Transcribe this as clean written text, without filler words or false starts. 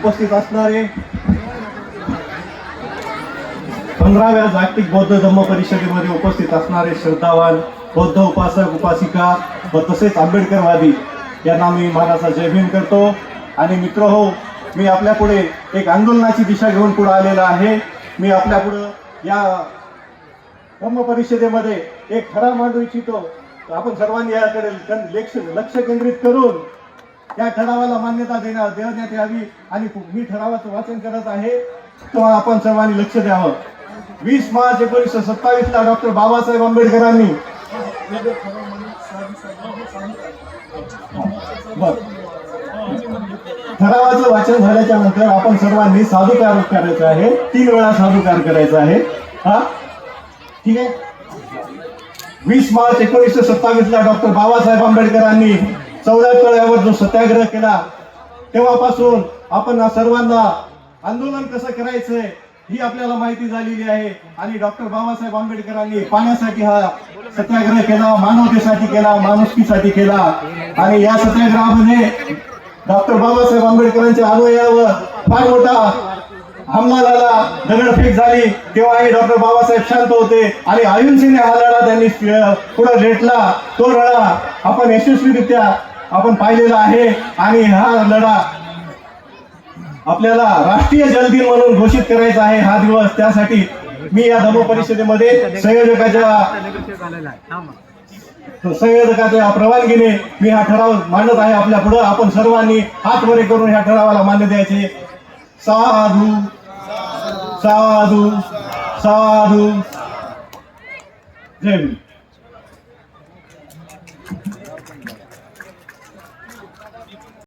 उपस्थित असणारे 15व्या जागतिक बौद्ध धम्म परिषदेमध्ये उपस्थित असणारे श्रद्धावान बौद्ध उपासक उपासिका व तसेच आंबेडकरवादी यांना मी मानाचा जय भीम करतो। आणि मित्र हो, मी आपल्या पुढे एक आंदोलनाची दिशा घेऊन पुढे आलेला आहे। मी आपल्या पुढे या धम्म परिषदेमध्ये एक ठराव मांडू इच्छितो। आपण सर्वांनी याकडे लक्ष केंद्रित करून या ठरावाला मान्यता देण्यात यावी आणि मी ठरावाचं वाचन करत आहे, तेव्हा आपण सर्वांनी लक्ष द्यावं। 20 मार्च 1927 ला डॉक्टर बाबासाहेब आंबेडकरांनी ठरावाचं वाचन झाल्याच्या नंतर आपण सर्वांनी साधुकार करायचं आहे, 3 वेळा साधुकार करायचा आहे। हा ठीक आहे। 20 मार्च 1927 ला डॉक्टर बाबासाहेब आंबेडकरांनी 14 तळ्यावर जो सत्याग्रह केला, तेव्हापासून आपण सर्वांना आंदोलन कसं करायचंय ही आपल्याला माहिती झालेली आहे। आणि डॉक्टर बाबासाहेब आंबेडकरांनी पाण्यासाठी हा सत्याग्रह केला, मानवतेसाठी केला, माणुसकीसाठी केला। आणि या सत्याग्रहामध्ये डॉक्टर बाबासाहेब आंबेडकरांच्या अनुयायावर फार मोठा हमला झाला, दगडफेक झाली, तेव्हाही डॉक्टर बाबासाहेब शांत होते आणि अहिंसेने हा लढा त्यांनी पुढे रेटला। तो लढा आपण यशस्वीरित्या आपण पाहिलेला आहे आणि हा लढा आपल्याला राष्ट्रीय जल दिन म्हणून घोषित करायचा आहे हा दिवस। त्यासाठी मी या धम्म परिषदेमध्ये संयोजकाच्या परवानगीने मी हा ठराव मांडत आहे आपल्या पुढे। आपण सर्वांनी हात वरे करून ह्या ठरावाला मान्य द्यायचे। साधू साधू साधू। जय हिंद।